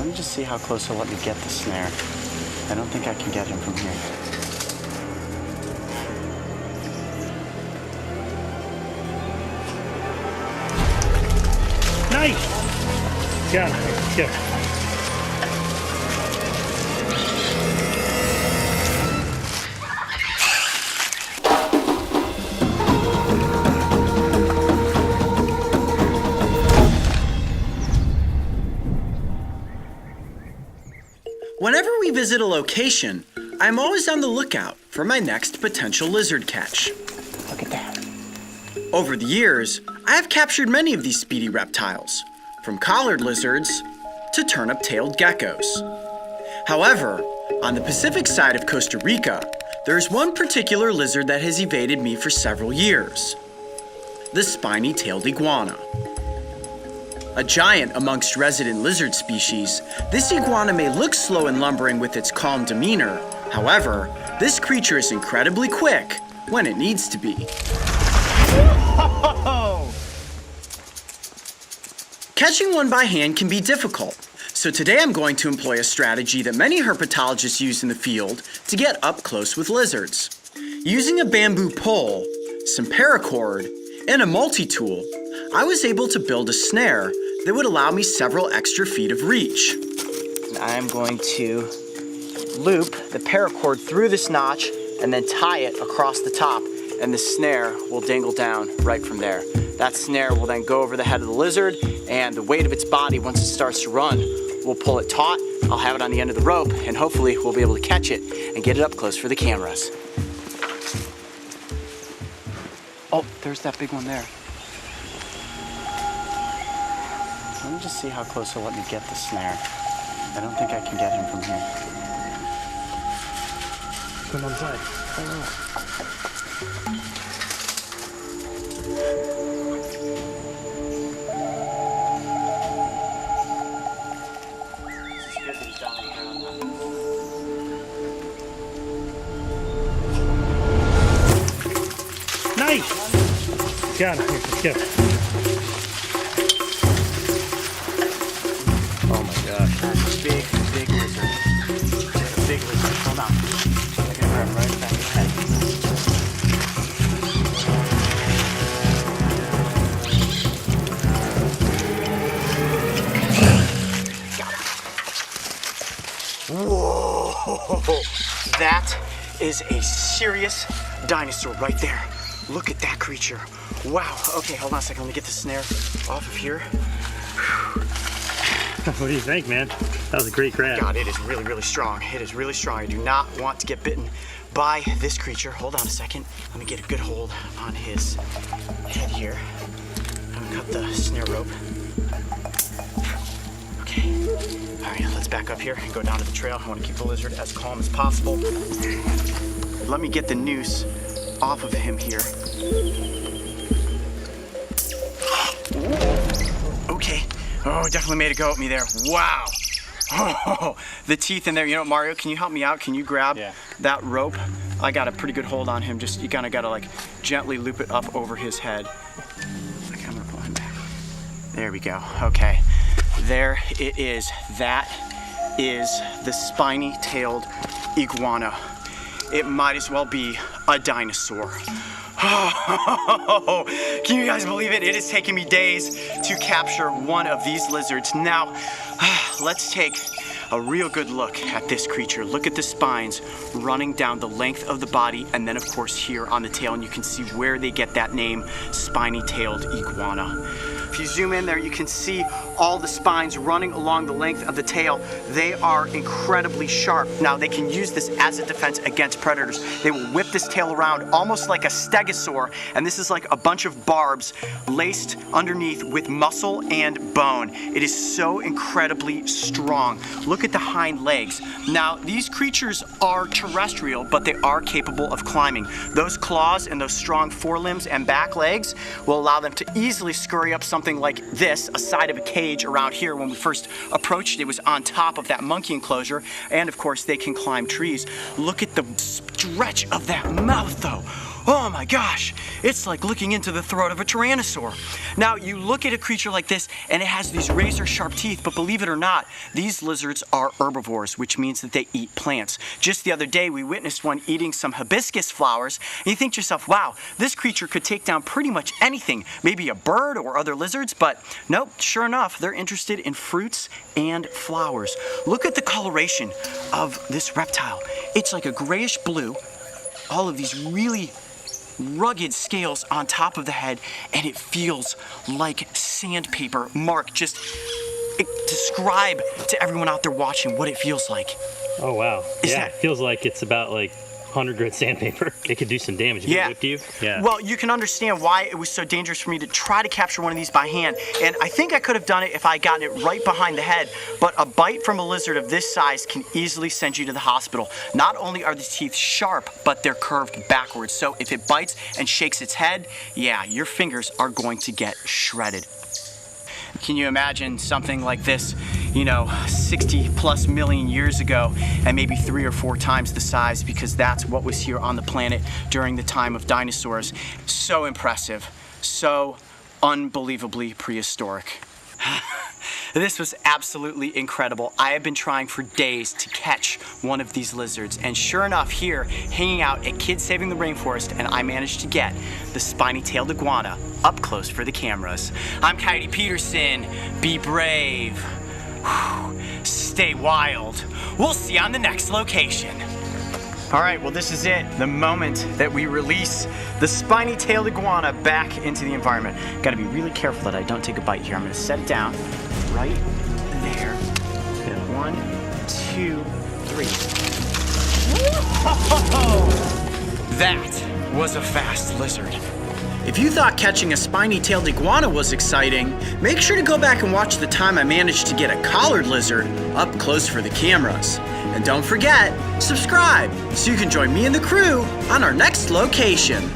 Let me just see how close he'll let me get the snare. I don't think I can get him from here. Nice! Got it. Good. Whenever we visit a location, I'm always on the lookout for my next potential lizard catch. Look at that. Over the years, I have captured many of these speedy reptiles, from collared lizards to turnip-tailed geckos. However, on the Pacific side of Costa Rica, there's one particular lizard that has evaded me for several years: the Spiny-Tailed Iguana. A giant amongst resident lizard species, this iguana may look slow and lumbering with its calm demeanor. However, this creature is incredibly quick when it needs to be. Catching one by hand can be difficult, so today I'm going to employ a strategy that many herpetologists use in the field to get up close with lizards. Using a bamboo pole, some paracord, and a multi-tool, I was able to build a snare that would allow me several extra feet of reach. I'm going to loop the paracord through this notch and then tie it across the top, and the snare will dangle down right from there. That snare will then go over the head of the lizard, and the weight of its body, once it starts to run, will pull it taut. I'll have it on the end of the rope, and hopefully we'll be able to catch it and get it up close for the cameras. Oh, there's that big one there. Let me just see how close he'll let me get the snare. I don't think I can get him from here. Come on side. Nice! Got it. Good. Oh my gosh, that's a big lizard. It's a big lizard. Hold on. I'm gonna grab right back his head. Got it. Whoa! That is a serious dinosaur right there. Look at that creature. Wow. Okay, hold on a second. Let me get the snare off of here. What do you think, man? That was a great grab. God, it is really, really strong. It is really strong. I do not want to get bitten by this creature. Hold on a second. Let me get a good hold on his head here. I'm gonna cut the snare rope. Okay. All right, let's back up here and go down to the trail. I want to keep the lizard as calm as possible. Let me get the noose off of him here. Okay. Oh, definitely made it go at me there. Wow. Oh, the teeth in there. You know, Mario, can you help me out? Can you grab that rope? I got a pretty good hold on him. Just, you kind of got to like gently loop it up over his head. Okay, I'm going to pull him back. There we go. Okay. There it is. That is the spiny-tailed iguana. It might as well be a dinosaur. Oh, can you guys believe it? It has taken me days to capture one of these lizards. Now, let's take a real good look at this creature. Look at the spines running down the length of the body, and then of course here on the tail, and you can see where they get that name, Spiny-Tailed Iguana. If you zoom in there, you can see all the spines running along the length of the tail. They are incredibly sharp. Now, they can use this as a defense against predators. They will whip this tail around almost like a stegosaur, and this is like a bunch of barbs laced underneath with muscle and bone. It is so incredibly strong. Look at the hind legs. Now, these creatures are terrestrial, but they are capable of climbing. Those claws and those strong forelimbs and back legs will allow them to easily scurry up something like this, a side of a cage around here. When we first approached, it was on top of that monkey enclosure, and of course they can climb trees. Look at the stretch of that mouth though. Oh my gosh, it's like looking into the throat of a tyrannosaur. Now, you look at a creature like this and it has these razor sharp teeth, but believe it or not, these lizards are herbivores, which means that they eat plants. Just the other day, we witnessed one eating some hibiscus flowers, and you think to yourself, wow, this creature could take down pretty much anything, maybe a bird or other lizards, but nope, sure enough, they're interested in fruits and flowers. Look at the coloration of this reptile. It's like a grayish blue, all of these really rugged scales on top of the head, and it feels like sandpaper. Mark, just describe to everyone out there watching what it feels like. Oh wow. It feels like it's about like 100 grit sandpaper. It could do some damage if it whipped you. Yeah. Well, you can understand why it was so dangerous for me to try to capture one of these by hand. And I think I could have done it if I had gotten it right behind the head. But a bite from a lizard of this size can easily send you to the hospital. Not only are the teeth sharp, but they're curved backwards. So if it bites and shakes its head, yeah, your fingers are going to get shredded. Can you imagine something like this, 60 plus million years ago, and maybe 3 or 4 times the size, because that's what was here on the planet during the time of dinosaurs. So impressive, so unbelievably prehistoric. This was absolutely incredible. I have been trying for days to catch one of these lizards, and sure enough, here, hanging out at Kids Saving the Rainforest, and I managed to get the Spiny-Tailed Iguana up close for the cameras. I'm Coyote Peterson. Be brave. Stay wild. We'll see you on the next location. All right, well, this is it, the moment that we release the Spiny-Tailed Iguana back into the environment. Gotta be really careful that I don't take a bite here. I'm gonna set it down right there. 1, 2, 3. Whoa! That was a fast lizard. If you thought catching a spiny-tailed iguana was exciting, make sure to go back and watch the time I managed to get a collared lizard up close for the cameras. And don't forget, subscribe so you can join me and the crew on our next location.